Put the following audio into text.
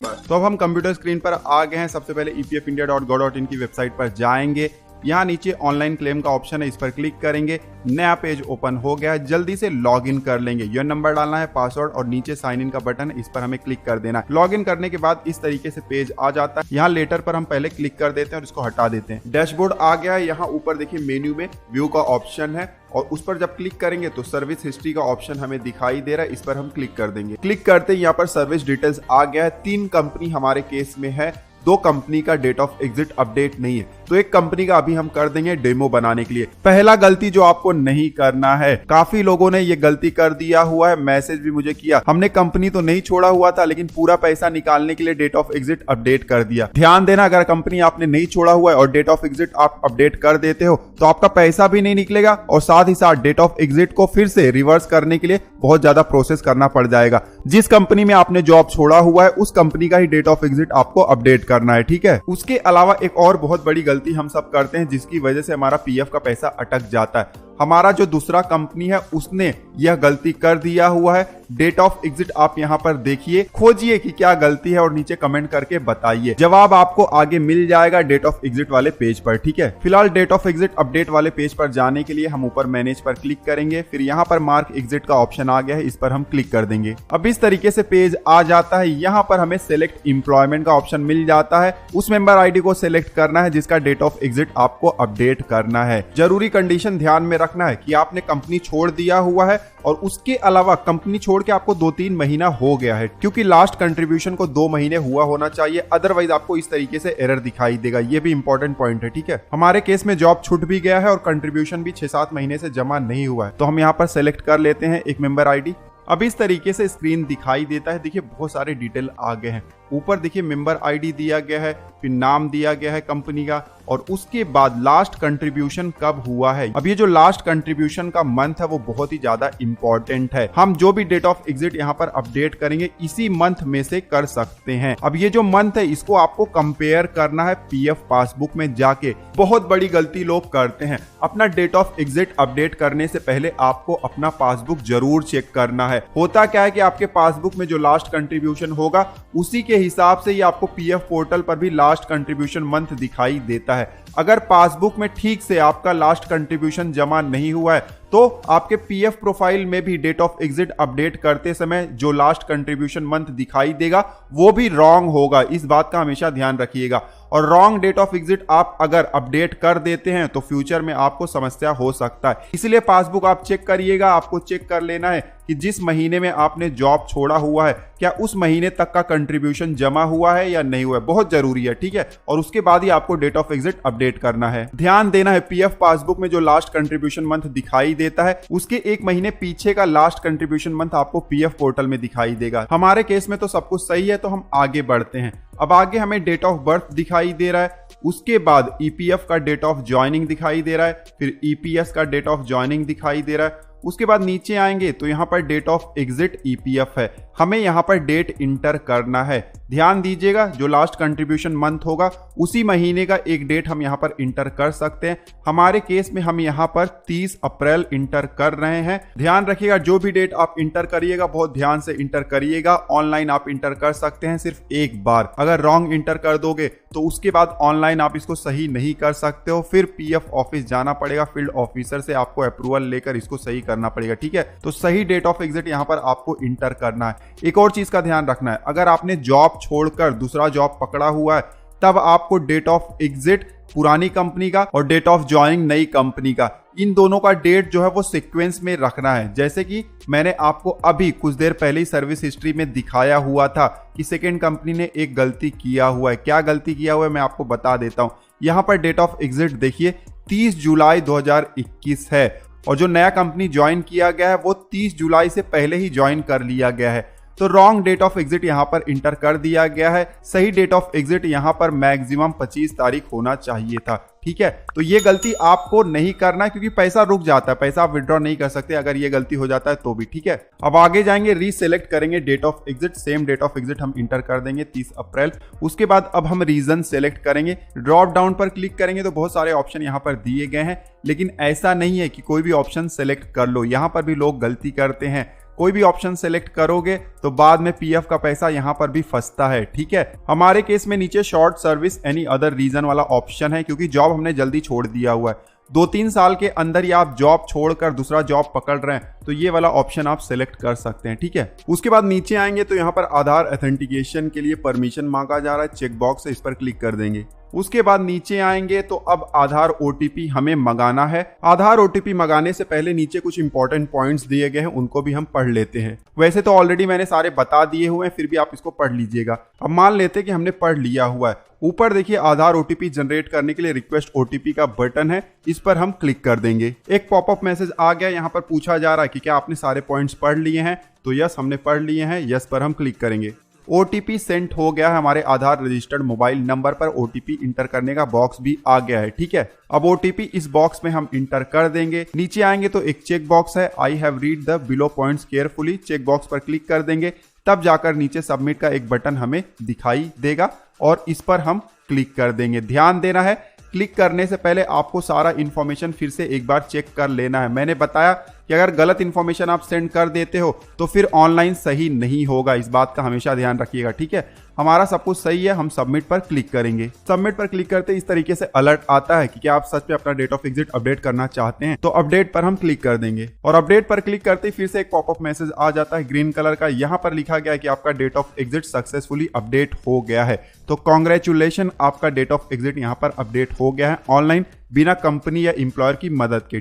पर। तो अब हम कंप्यूटर स्क्रीन पर आ गए हैं। सबसे पहले epfindia.gov.in की वेबसाइट पर जाएंगे। यहाँ नीचे ऑनलाइन क्लेम का ऑप्शन है, इस पर क्लिक करेंगे। नया पेज ओपन हो गया है। जल्दी से लॉग इन कर लेंगे। यह नंबर डालना है, पासवर्ड और नीचे साइन इन का बटन है, इस पर हमें क्लिक कर देना है। लॉग इन करने के बाद इस तरीके से पेज आ जाता है। यहाँ लेटर पर हम पहले क्लिक कर देते हैं और इसको हटा देते हैं। डैशबोर्ड आ गया है। यहाँ ऊपर देखिए मेन्यू में व्यू का ऑप्शन है और उस पर जब क्लिक करेंगे तो सर्विस हिस्ट्री का ऑप्शन हमें दिखाई दे रहा है, इस पर हम क्लिक कर देंगे। क्लिक करते ही यहाँ पर सर्विस डिटेल्स आ गया है। 3 कंपनी हमारे केस में है, 2 कंपनी का डेट ऑफ एग्जिट अपडेट नहीं है, तो एक कंपनी का अभी हम कर देंगे डेमो बनाने के लिए। पहला गलती जो आपको नहीं करना है, काफी लोगों ने ये गलती कर दिया हुआ है, मैसेज भी मुझे किया, हमने कंपनी तो नहीं छोड़ा हुआ था लेकिन पूरा पैसा निकालने के लिए डेट ऑफ एग्जिट अपडेट कर दिया। ध्यान देना, अगर कंपनी आपने नहीं छोड़ा हुआ है और डेट ऑफ एग्जिट आप अपडेट कर देते हो तो आपका पैसा भी नहीं निकलेगा और साथ ही साथ डेट ऑफ एग्जिट को फिर से रिवर्स करने के लिए बहुत ज्यादा प्रोसेस करना पड़ जाएगा। जिस कंपनी में आपने जॉब छोड़ा हुआ है उस कंपनी का ही डेट ऑफ एग्जिट आपको अपडेट करना है, ठीक है। उसके अलावा एक और बहुत बड़ी गलती हम सब करते हैं जिसकी वजह से हमारा पीएफ का पैसा अटक जाता है। हमारा जो दूसरा कंपनी है उसने यह गलती कर दिया हुआ है। डेट ऑफ एग्जिट आप यहाँ पर देखिए, खोजिए कि क्या गलती है और नीचे कमेंट करके बताइए। जवाब आपको आगे मिल जाएगा डेट ऑफ एग्जिट वाले पेज पर, ठीक है। फिलहाल डेट ऑफ एग्जिट अपडेट वाले पेज पर जाने के लिए हम ऊपर मैनेज पर क्लिक करेंगे। फिर यहाँ पर मार्क एग्जिट का ऑप्शन आ गया है, इस पर हम क्लिक कर देंगे। अब इस तरीके से पेज आ जाता है। यहाँ पर हमें सिलेक्ट एम्प्लॉयमेंट का ऑप्शन मिल जाता है। उस मेंबर आईडी को सिलेक्ट करना है जिसका डेट ऑफ एग्जिट आपको अपडेट करना है। जरूरी कंडीशन ध्यान में रखना है कि आपने कंपनी छोड़ दिया हुआ है और उसके अलावा कंपनी छोड़ के आपको 2-3 महीना हो गया है, क्योंकि लास्ट कंट्रीब्यूशन को 2 महीने हुआ होना चाहिए, अदरवाइज आपको इस तरीके से एरर दिखाई देगा। ये भी इंपॉर्टेंट पॉइंट है, ठीक है। हमारे केस में जॉब छूट भी गया है और कंट्रीब्यूशन भी 6-7 महीने से जमा नहीं हुआ है, तो हम यहाँ पर सेलेक्ट कर लेते हैं एक मेंबर आईडी। अब इस तरीके से स्क्रीन दिखाई देता है। देखिए बहुत सारे डिटेल आ गए हैं। ऊपर देखिए मेंबर आईडी दिया गया है, फिर नाम दिया गया है कंपनी का और उसके बाद लास्ट कंट्रीब्यूशन कब हुआ है। अब ये जो लास्ट कंट्रीब्यूशन का मंथ है वो बहुत ही ज्यादा इंपॉर्टेंट है। हम जो भी डेट ऑफ एग्जिट यहाँ पर अपडेट करेंगे इसी मंथ में से कर सकते हैं। अब ये जो मंथ है इसको आपको कंपेयर करना है पीएफ पासबुक में जाके। बहुत बड़ी गलती लोग करते हैं, अपना डेट ऑफ एग्जिट अपडेट करने से पहले आपको अपना पासबुक जरूर चेक करना है। होता क्या है कि आपके पासबुक में जो लास्ट कंट्रीब्यूशन होगा उसी के हिसाब से ही आपको पीएफ पोर्टल पर भी लास्ट कंट्रीब्यूशन मंथ दिखाई देता है। अगर पासबुक में ठीक से आपका लास्ट कंट्रीब्यूशन जमा नहीं हुआ है तो आपके पीएफ प्रोफाइल में भी डेट ऑफ एग्जिट अपडेट करते समय जो लास्ट कंट्रीब्यूशन मंथ दिखाई देगा वो भी रॉन्ग होगा। इस बात का हमेशा ध्यान रखिएगा। और रॉन्ग डेट ऑफ एग्जिट आप अगर अपडेट कर देते हैं तो फ्यूचर में आपको समस्या हो सकता है। इसलिए पासबुक आप चेक करिएगा। आपको चेक कर लेना है कि जिस महीने में आपने जॉब छोड़ा हुआ है क्या उस महीने तक का कंट्रीब्यूशन जमा हुआ है या नहीं हुआ है, बहुत जरूरी है, ठीक है। और उसके बाद ही आपको डेट ऑफ एग्जिट अपडेट करना है। ध्यान देना है पीएफ पासबुक में जो लास्ट कंट्रीब्यूशन मंथ दिखाई देता है उसके 1 महीने पीछे का लास्ट कंट्रीब्यूशन मंथ आपको पीएफ पोर्टल में दिखाई देगा। हमारे केस में तो सब कुछ सही है, तो हम आगे बढ़ते हैं। अब आगे हमें डेट ऑफ बर्थ दिखाई दे रहा है, उसके बाद ईपीएफ का डेट ऑफ ज्वाइनिंग दिखाई दे रहा है, फिर ईपीएस का डेट ऑफ ज्वाइनिंग दिखाई दे रहा है। उसके बाद नीचे आएंगे तो यहाँ पर डेट ऑफ एग्जिट ईपीएफ है। हमें यहाँ पर डेट इंटर करना है। ध्यान दीजिएगा जो लास्ट कंट्रीब्यूशन मंथ होगा उसी महीने का एक डेट हम यहाँ पर इंटर कर सकते हैं। हमारे केस में हम यहाँ पर 30 अप्रैल इंटर कर रहे हैं। ध्यान रखिएगा जो भी डेट आप इंटर करिएगा बहुत ध्यान से इंटर करिएगा। ऑनलाइन आप इंटर कर सकते हैं सिर्फ एक बार। अगर रॉन्ग इंटर कर दोगे तो उसके बाद ऑनलाइन आप इसको सही नहीं कर सकते हो, फिर पीएफ ऑफिस जाना पड़ेगा, फील्ड ऑफिसर से आपको अप्रूवल लेकर इसको सही करना पड़ेगा, ठीक है। तो सही डेट ऑफ एग्जिट यहाँ पर आपको इंटर करना है। एक और चीज का ध्यान रखना है, अगर आपने जॉब छोड़कर दूसरा जॉब पकड़ा हुआ है तब आपको डेट ऑफ एग्जिट पुरानी कंपनी का और डेट ऑफ ज्वाइनिंग नई कंपनी का, इन दोनों का डेट जो है वो सीक्वेंस में रखना है। जैसे कि मैंने आपको अभी कुछ देर पहले ही सर्विस हिस्ट्री में दिखाया हुआ था कि सेकेंड कंपनी ने एक गलती किया हुआ है। क्या गलती किया हुआ है मैं आपको बता देता हूं। यहाँ पर डेट ऑफ एग्जिट देखिए 30 जुलाई 2021 है और जो नया कंपनी ज्वाइन किया गया है वो 30 जुलाई से पहले ही ज्वाइन कर लिया गया है। तो रॉन्ग डेट ऑफ एग्जिट यहाँ पर इंटर कर दिया गया है। सही डेट ऑफ एग्जिट यहाँ पर मैक्सिमम 25 तारीख होना चाहिए था, ठीक है। तो ये गलती आपको नहीं करना क्योंकि पैसा रुक जाता है, पैसा आप विड्रॉ नहीं कर सकते अगर ये गलती हो जाता है तो भी, ठीक है। अब आगे जाएंगे, रीसेलेक्ट करेंगे date of exit. Same date of exit हम इंटर कर देंगे 30 अप्रैल। उसके बाद अब हम रीजन सेलेक्ट करेंगे। ड्रॉप डाउन पर क्लिक करेंगे तो बहुत सारे ऑप्शन यहाँ पर दिए गए हैं, लेकिन ऐसा नहीं है कि कोई भी ऑप्शन सेलेक्ट कर लो। यहाँ पर भी लोग गलती करते हैं, कोई भी ऑप्शन सेलेक्ट करोगे तो बाद में पीएफ का पैसा यहाँ पर भी फंसता है। ठीक है, हमारे केस में नीचे short service any other reason वाला ऑप्शन है, क्योंकि जॉब हमने जल्दी छोड़ दिया हुआ है। 2-3 साल के अंदर ही आप जॉब छोड़कर दूसरा जॉब पकड़ रहे हैं तो ये वाला ऑप्शन आप सेलेक्ट कर सकते हैं। ठीक है, उसके बाद नीचे आएंगे तो यहाँ पर आधार ऑथेंटिकेशन के लिए परमिशन मांगा जा रहा है, चेक बॉक्स है, इस पर क्लिक कर देंगे। उसके बाद नीचे आएंगे तो अब आधार ओटीपी हमें मंगाना है। आधार ओटीपी मंगाने से पहले नीचे कुछ इंपॉर्टेंट पॉइंट्स दिए गए हैं, उनको भी हम पढ़ लेते हैं। वैसे तो ऑलरेडी मैंने सारे बता दिए हुए हैं, फिर भी आप इसको पढ़ लीजिएगा। अब मान लेते हैं कि हमने पढ़ लिया हुआ है। ऊपर देखिए आधार ओटीपी जनरेट करने के लिए रिक्वेस्ट ओटीपी का बटन है, इस पर हम क्लिक कर देंगे। एक पॉपअप मैसेज आ गया, यहाँ पर पूछा जा रहा है कि क्या आपने सारे पॉइंट्स पढ़ लिए हैं, तो यस हमने पढ़ लिए हैं, यस पर हम क्लिक करेंगे। ओटीपी सेंड हो गया है, हमारे आधार रजिस्टर्ड मोबाइल नंबर पर ओटीपी इंटर करने का बॉक्स भी आ गया है। ठीक है, अब ओटीपी इस बॉक्स में हम इंटर कर देंगे। नीचे आएंगे तो एक चेक बॉक्स है, I have read the below points carefully, check box पर क्लिक कर देंगे। तब जाकर नीचे सबमिट का एक बटन हमें दिखाई देगा और इस पर हम क्लिक कर देंगे। ध्यान देना है, क्लिक करने से पहले आपको सारा इन्फॉर्मेशन फिर से एक बार चेक कर लेना है। मैंने बताया कि अगर गलत इन्फॉर्मेशन आप सेंड कर देते हो तो फिर ऑनलाइन सही नहीं होगा, इस बात का हमेशा ध्यान रखिएगा। ठीक है, हमारा सब कुछ सही है, हम सबमिट पर क्लिक करेंगे। सबमिट पर क्लिक करते इस तरीके से अलर्ट आता है कि क्या आप सच में अपना डेट ऑफ एग्जिट अपडेट करना चाहते हैं, तो अपडेट पर हम क्लिक कर देंगे। और अपडेट पर क्लिक करते फिर से एक पॉपअप मैसेज आ जाता है ग्रीन कलर का, यहाँ पर लिखा गया है कि आपका date of exit successfully update हो गया है। तो कॉन्ग्रेचुलेशन, आपका डेट ऑफ एग्जिट यहाँ पर अपडेट हो गया है ऑनलाइन, बिना कंपनी या एम्प्लॉयर की मदद के।